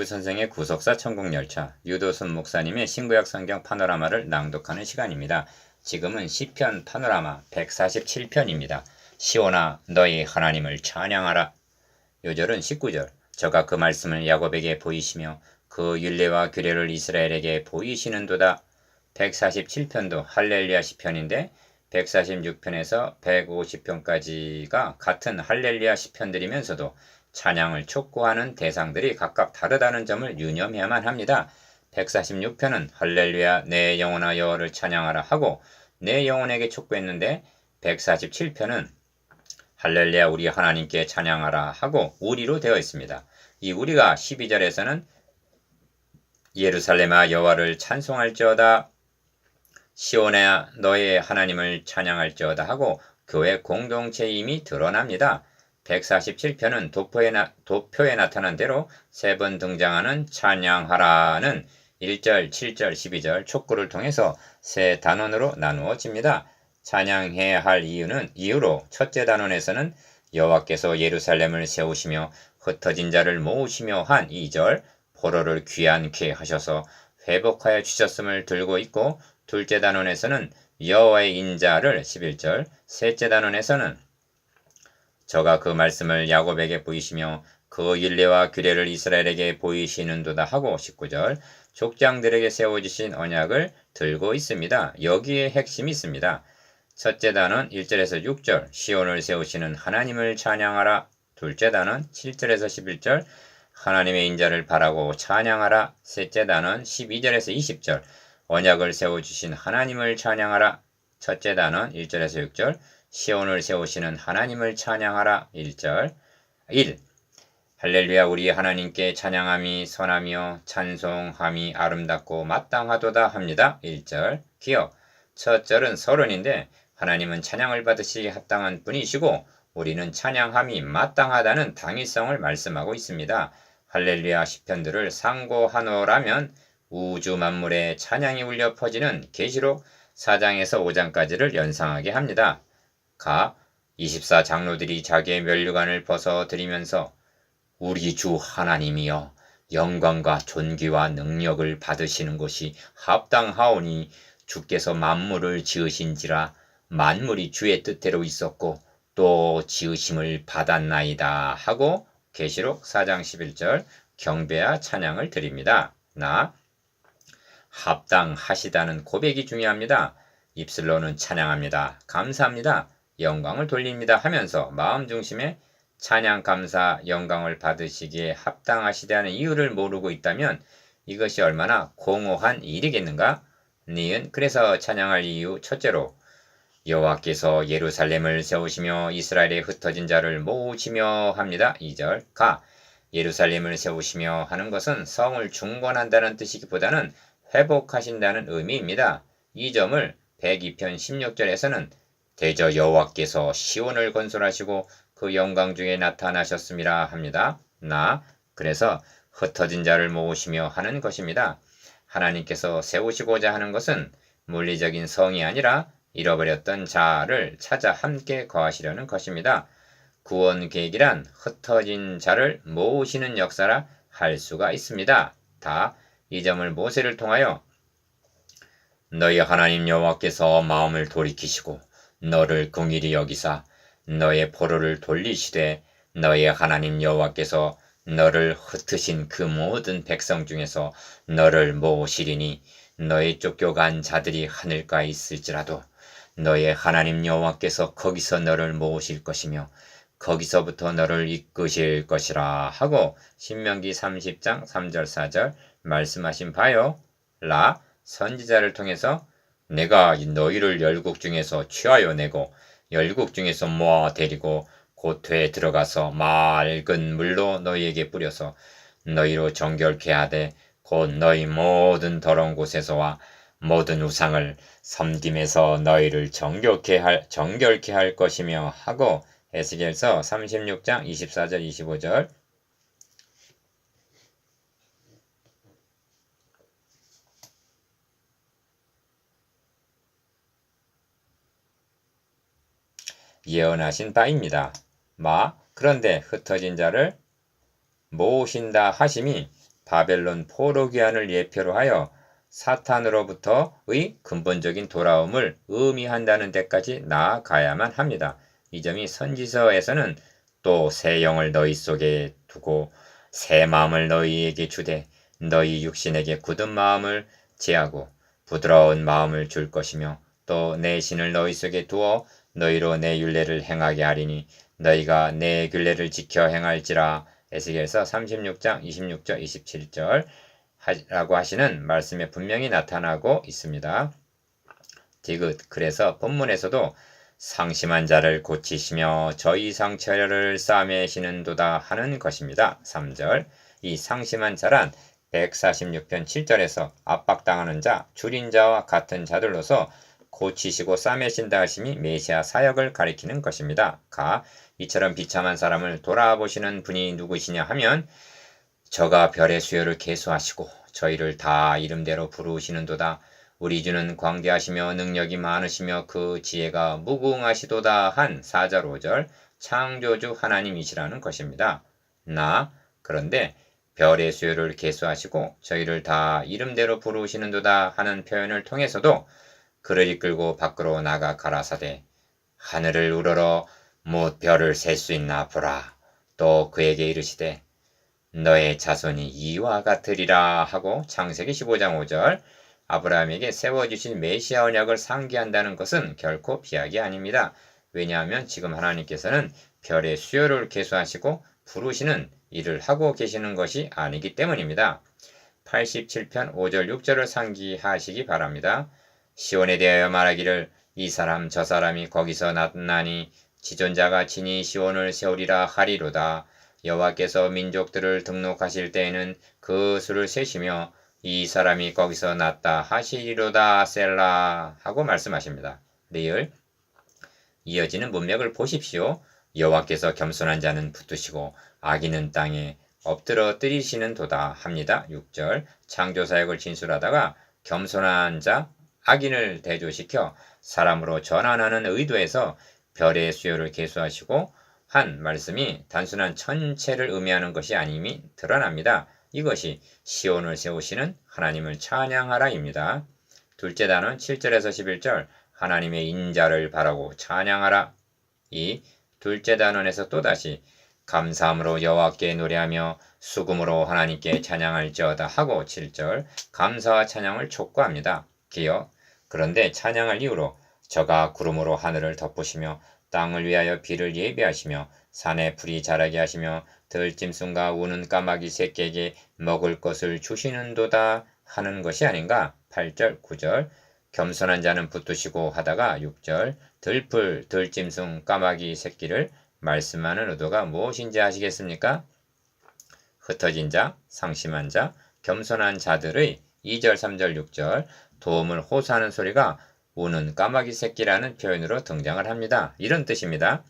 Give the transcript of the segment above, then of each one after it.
선생의 구속사 천국열차 유도순 목사님의 신구약 성경 파노라마를 낭독하는 시간입니다. 지금은 시편 파노라마 147편입니다. 시온아 너희 하나님을 찬양하라. 요절은 19절 저가 그 말씀을 야곱에게 보이시며 그 율례와 규례를 이스라엘에게 보이시는도다. 147편도 할렐루야 시편인데 146편에서 150편까지가 같은 할렐루야 시편들이면서도 찬양을 촉구하는 대상들이 각각 다르다는 점을 유념해야만 합니다. 146편은 할렐루야 내 영혼아 여호와를 찬양하라 하고 내 영혼에게 촉구했는데 147편은 할렐루야 우리 하나님께 찬양하라 하고 우리로 되어 있습니다. 이 우리가 12절에서는 예루살렘아 여호와를 찬송할지어다 시온아 너의 하나님을 찬양할지어다 하고 교회 공동체임이 드러납니다. 147편은 도표에 나타난 대로 세 번 등장하는 찬양하라는 1절, 7절, 12절 촉구를 통해서 세 단원으로 나누어집니다. 찬양해야 할 이유로 첫째 단원에서는 여호와께서 예루살렘을 세우시며 흩어진 자를 모으시며 한 2절 포로를 귀환케 하셔서 회복하여 주셨음을 들고 있고 둘째 단원에서는 여호와의 인자를 11절 셋째 단원에서는 저가 그 말씀을 야곱에게 보이시며 그 율례와 규례를 이스라엘에게 보이시는도다 하고 19절 족장들에게 세워주신 언약을 들고 있습니다. 여기에 핵심이 있습니다. 첫째 단원 1절에서 6절 시온을 세우시는 하나님을 찬양하라. 둘째 단원 7절에서 11절 하나님의 인자를 바라고 찬양하라. 셋째 단원 12절에서 20절 언약을 세워주신 하나님을 찬양하라. 첫째 단원 1절에서 6절 시온을 세우시는 하나님을 찬양하라. 1절 1. 할렐루야 우리 하나님께 찬양함이 선하며 찬송함이 아름답고 마땅하도다 합니다. 1절 기억 첫 절은 서론인데 하나님은 찬양을 받으시기에 합당한 분이시고 우리는 찬양함이 마땅하다는 당위성을 말씀하고 있습니다. 할렐루야 시편들을 상고하노라면 우주 만물에 찬양이 울려 퍼지는 계시록 4장에서 5장까지를 연상하게 합니다. 24장로들이 자기의 면류관을 벗어 드리면서 우리 주 하나님이여 영광과 존귀와 능력을 받으시는 것이 합당하오니 주께서 만물을 지으신지라 만물이 주의 뜻대로 있었고 또 지으심을 받았나이다 하고 계시록 4장 11절 경배와 찬양을 드립니다. 합당하시다는 고백이 중요합니다. 입술로는 찬양합니다. 감사합니다. 영광을 돌립니다 하면서 마음 중심에 찬양, 감사, 영광을 받으시기에 합당하시다는 이유를 모르고 있다면 이것이 얼마나 공허한 일이겠는가? 니은 그래서 찬양할 이유 첫째로 여호와께서 예루살렘을 세우시며 이스라엘의 흩어진 자를 모으시며 합니다. 2절 예루살렘을 세우시며 하는 것은 성을 중건한다는 뜻이기보다는 회복하신다는 의미입니다. 이 점을 102편 16절에서는 대저 여호와께서 시온을 건설하시고 그 영광 중에 나타나셨음이라 합니다. 그래서 흩어진 자를 모으시며 하는 것입니다. 하나님께서 세우시고자 하는 것은 물리적인 성이 아니라 잃어버렸던 자를 찾아 함께 거하시려는 것입니다. 구원 계획이란 흩어진 자를 모으시는 역사라 할 수가 있습니다. 이 점을 모세를 통하여 너희 하나님 여호와께서 마음을 돌이키시고 너를 긍휼히 여기사 너의 포로를 돌리시되 너의 하나님 여호와께서 너를 흩으신 그 모든 백성 중에서 너를 모으시리니 너의 쫓겨간 자들이 하늘가에 있을지라도 너의 하나님 여호와께서 거기서 너를 모으실 것이며 거기서부터 너를 이끄실 것이라 하고 신명기 30장 3절 4절 말씀하신 바요. 선지자를 통해서 내가 너희를 열국 중에서 취하여 내고 열국 중에서 모아 데리고 고토에 들어가서 맑은 물로 너희에게 뿌려서 너희로 정결케 하되 곧 너희 모든 더러운 곳에서와 모든 우상을 섬김에서 너희를 정결케 할 것이며 하고 에스겔서 36장 24절 25절 예언하신 바입니다. 그런데 흩어진 자를 모으신다 하심이 바벨론 포로 귀환을 예표로 하여 사탄으로부터의 근본적인 돌아옴을 의미한다는 데까지 나아가야만 합니다. 이 점이 선지서에서는 또 새 영을 너희 속에 두고 새 마음을 너희에게 주되 너희 육신에게 굳은 마음을 제하고 부드러운 마음을 줄 것이며 또 내 신을 너희 속에 두어 너희로 내 율례를 행하게 하리니 너희가 내 규례를 지켜 행할지라. 에스겔서 36장 26절 27절 라고 하시는 말씀에 분명히 나타나고 있습니다. 디귿 그래서 본문에서도 상심한 자를 고치시며 저희 상처를 싸매시는도다 하는 것입니다. 3절 이 상심한 자란 146편 7절에서 압박당하는 자, 줄인 자와 같은 자들로서 고치시고 싸매신다 하심이 메시아 사역을 가리키는 것입니다. 가 이처럼 비참한 사람을 돌아보시는 분이 누구시냐 하면 저가 별의 수요를 계수하시고 저희를 다 이름대로 부르시는도다. 우리 주는 광대하시며 능력이 많으시며 그 지혜가 무궁하시도다 한 4절 5절 창조주 하나님이시라는 것입니다. 그런데 별의 수요를 계수하시고 저희를 다 이름대로 부르시는도다 하는 표현을 통해서도 그를 이끌고 밖으로 나가 가라사대 하늘을 우러러 못 별을 셀 수 있나 보라. 또 그에게 이르시되 너의 자손이 이와 같으리라 하고 창세기 15장 5절 아브라함에게 세워주신 메시아 언약을 상기한다는 것은 결코 비약이 아닙니다. 왜냐하면 지금 하나님께서는 별의 수요를 계수하시고 부르시는 일을 하고 계시는 것이 아니기 때문입니다. 87편 5절 6절을 상기하시기 바랍니다. 시온에 대하여 말하기를 이 사람 저 사람이 거기서 났나니 지존자가 친히 시온을 세우리라 하리로다. 여호와께서 민족들을 등록하실 때에는 그 수를 세시며 이 사람이 거기서 났다 하시리로다 셀라 하고 말씀하십니다. 리을 이어지는 문맥을 보십시오. 여호와께서 겸손한 자는 붙드시고 악인은 땅에 엎드러 뜨리시는 도다 합니다. 6절 창조사역을 진술하다가 겸손한 자 악인을 대조시켜 사람으로 전환하는 의도에서 별의 수요를 계수하시고 한 말씀이 단순한 천체를 의미하는 것이 아님이 드러납니다. 이것이 시온을 세우시는 하나님을 찬양하라입니다. 둘째 단원 7절에서 11절 하나님의 인자를 바라고 찬양하라. 이 둘째 단원에서 또다시 감사함으로 여호와께 노래하며 수금으로 하나님께 찬양할지어다 하고 7절 감사와 찬양을 촉구합니다. 기억 그런데 찬양할 이유로 저가 구름으로 하늘을 덮으시며 땅을 위하여 비를 예비하시며 산에 풀이 자라게 하시며 들짐승과 우는 까마귀 새끼에게 먹을 것을 주시는도다 하는 것이 아닌가. 8절 9절 겸손한 자는 붙드시고 하다가 6절 들풀 들짐승 까마귀 새끼를 말씀하는 의도가 무엇인지 아시겠습니까? 흩어진 자, 상심한 자, 겸손한 자들의 2절 3절 6절 도움을 호소하는 소리가 우는 까마귀 새끼라는 표현으로 등장을 합니다. 이런 뜻입니다.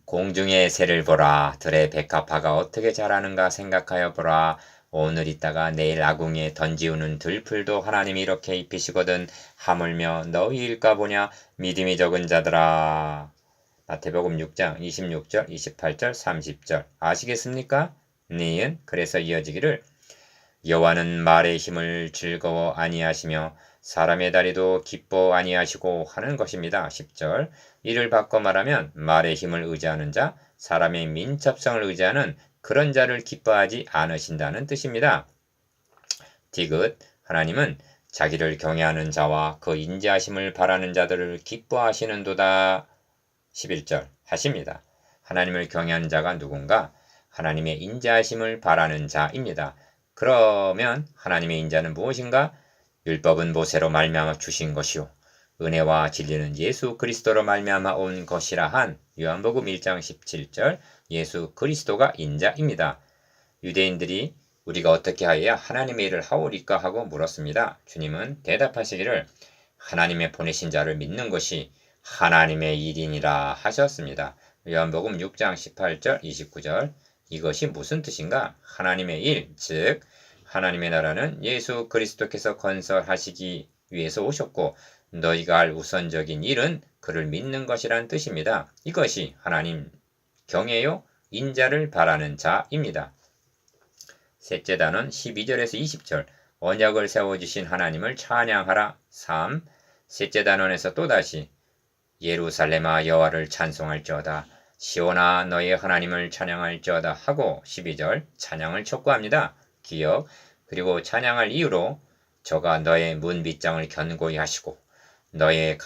공중의 새를 보라. 들의 백합화가 어떻게 자라는가 생각하여 보라. 오늘 있다가 내일 아궁이에 던지우는 들풀도 하나님이 이렇게 입히시거든. 하물며 너희일까 보냐. 믿음이 적은 자들아. 마태복음 6장 26절 28절 30절 아시겠습니까? 니은 그래서 이어지기를 여호와는 말의 힘을 즐거워 아니하시며 사람의 다리도 기뻐 아니하시고 하는 것입니다. 10절 이를 바꿔 말하면 말의 힘을 의지하는 자, 사람의 민첩성을 의지하는 그런 자를 기뻐하지 않으신다는 뜻입니다. 디귿 하나님은 자기를 경외하는 자와 그 인자하심을 바라는 자들을 기뻐하시는도다. 11절 하십니다. 하나님을 경외하는 자가 누군가? 하나님의 인자하심을 바라는 자입니다. 그러면 하나님의 인자는 무엇인가? 율법은 모세로 말미암아 주신 것이요 은혜와 진리는 예수 그리스도로 말미암아 온 것이라 한 요한복음 1장 17절 예수 그리스도가 인자입니다. 유대인들이 우리가 어떻게 하여야 하나님의 일을 하오리까 하고 물었습니다. 주님은 대답하시기를 하나님의 보내신 자를 믿는 것이 하나님의 일이니라 하셨습니다. 요한복음 6장 18절 29절 이것이 무슨 뜻인가? 하나님의 일, 즉 하나님의 나라는 예수 그리스도께서 건설하시기 위해서 오셨고 너희가 할 우선적인 일은 그를 믿는 것이란 뜻입니다. 이것이 하나님 경외요 인자를 바라는 자입니다. 셋째 단원 12절에서 20절 언약을 세워주신 하나님을 찬양하라. 3. 셋째 단원에서 또다시 예루살렘아 여호와를 찬송할지어다. 시온아 너의 하나님을 찬양할지어다 하고 12절 찬양을 촉구합니다. 기억 그리고 찬양할 이유로 저가 너의 문빗장을 견고히 하시고 너희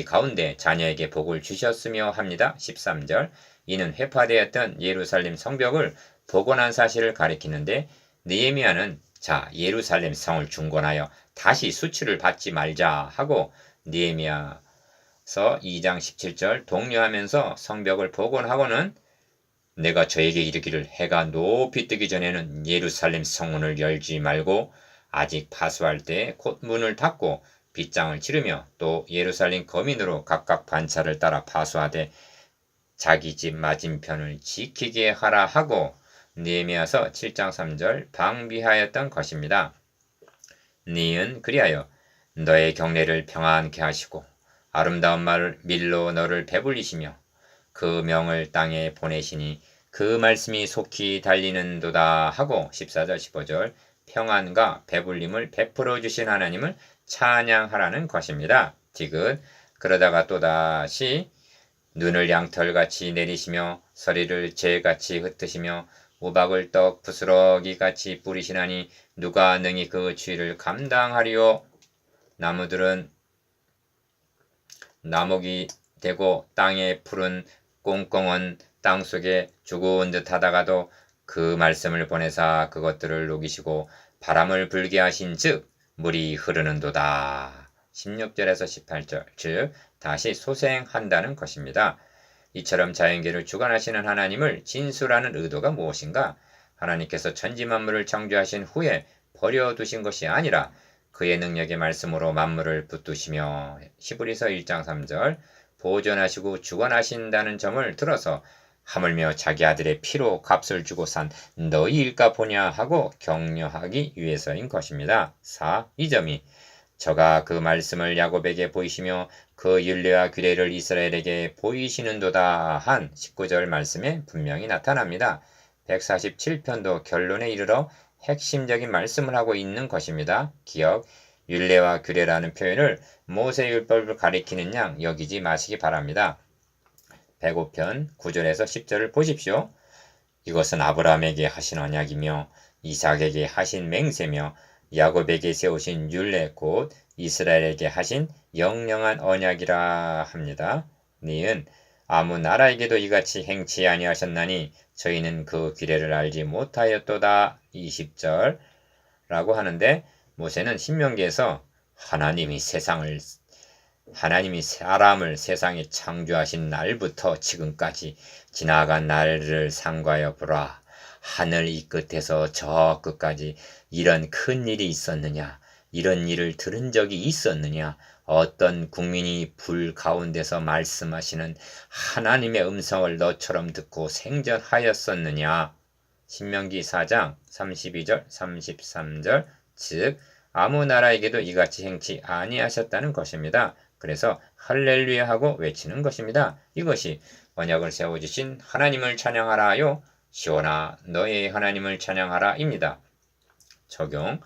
가운데 자녀에게 복을 주셨으며 합니다. 13절 이는 회파되었던 예루살렘 성벽을 복원한 사실을 가리키는데 느헤미야는 자 예루살렘 성을 중건하여 다시 수치를 받지 말자 하고 느헤미야서 2장 17절 독려하면서 성벽을 복원하고는 내가 저에게 이르기를 해가 높이 뜨기 전에는 예루살렘 성문을 열지 말고 아직 파수할 때 곧 문을 닫고 빗장을 치르며 또 예루살렘 거민으로 각각 반차를 따라 파수하되 자기 집 맞은편을 지키게 하라 하고 느헤미야서 7장 3절 방비하였던 것입니다. 니은 그리하여 너의 경례를 평안케 하시고 아름다운 밀로 너를 배불리시며 그 명을 땅에 보내시니 그 말씀이 속히 달리는도다 하고 14절 15절 평안과 배불림을 베풀어 주신 하나님을 찬양하라는 것입니다. 디귿 그러다가 또다시 눈을 양털같이 내리시며 서리를 재같이 흩으시며 우박을 떡 부스러기같이 뿌리시나니 누가 능히 그 추위를 감당하리요. 나무들은 나목이 되고 땅의 푸른 꽁꽁은 땅속에 죽은 듯 하다가도 그 말씀을 보내사 그것들을 녹이시고 바람을 불게 하신 즉 물이 흐르는도다. 16절에서 18절 즉 다시 소생한다는 것입니다. 이처럼 자연계를 주관하시는 하나님을 진술하는 의도가 무엇인가? 하나님께서 천지 만물을 창조하신 후에 버려두신 것이 아니라 그의 능력의 말씀으로 만물을 붙드시며 히브리서 1장 3절 보존하시고 주관하신다는 점을 들어서 하물며 자기 아들의 피로 값을 주고 산 너희일까 보냐 하고 격려하기 위해서인 것입니다. 4. 이 점이 저가 그 말씀을 야곱에게 보이시며 그 율례와 규례를 이스라엘에게 보이시는도다 한 19절 말씀에 분명히 나타납니다. 147편도 결론에 이르러 핵심적인 말씀을 하고 있는 것입니다. 기억, 율례와 규례라는 표현을 모세율법을 가리키는 양 여기지 마시기 바랍니다. 105편 9절에서 10절을 보십시오. 이것은 아브라함에게 하신 언약이며 이삭에게 하신 맹세며 야곱에게 세우신 율례 곧 이스라엘에게 하신 영영한 언약이라 합니다. 니은 아무 나라에게도 이같이 행치 아니하셨나니 저희는 그 규례를 알지 못하였도다. 20절 라고 하는데 모세는 신명기에서 하나님이 사람을 세상에 창조하신 날부터 지금까지 지나간 날을 상과하여 보라. 하늘 이 끝에서 저 끝까지 이런 큰 일이 있었느냐? 이런 일을 들은 적이 있었느냐? 어떤 국민이 불 가운데서 말씀하시는 하나님의 음성을 너처럼 듣고 생전하였었느냐? 신명기 4장 32절 33절 즉 아무 나라에게도 이같이 행치 아니하셨다는 것입니다. 그래서 할렐루야 하고 외치는 것입니다. 이것이 언약을 세워주신 하나님을 찬양하라요. 시온아 너의 하나님을 찬양하라 입니다. 적용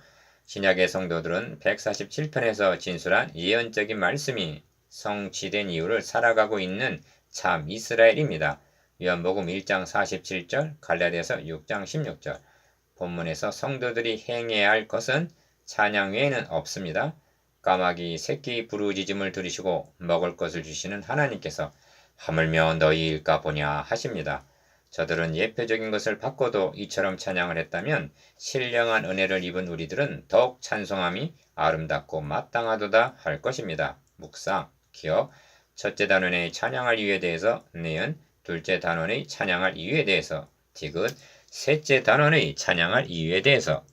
신약의 성도들은 147편에서 진술한 예언적인 말씀이 성취된 이유를 살아가고 있는 참 이스라엘입니다. 요한복음 1장 47절 갈라디아서 6장 16절 본문에서 성도들이 행해야 할 것은 찬양 외에는 없습니다. 까마귀 새끼 부르짖음을 들으시고 먹을 것을 주시는 하나님께서 하물며 너희일까 보냐 하십니다. 저들은 예표적인 것을 받고도 이처럼 찬양을 했다면 신령한 은혜를 입은 우리들은 더욱 찬송함이 아름답고 마땅하도다 할 것입니다. 묵상, 기억, 첫째 단원의 찬양할 이유에 대해서 니은, 둘째 단원의 찬양할 이유에 대해서 디귿, 셋째 단원의 찬양할 이유에 대해서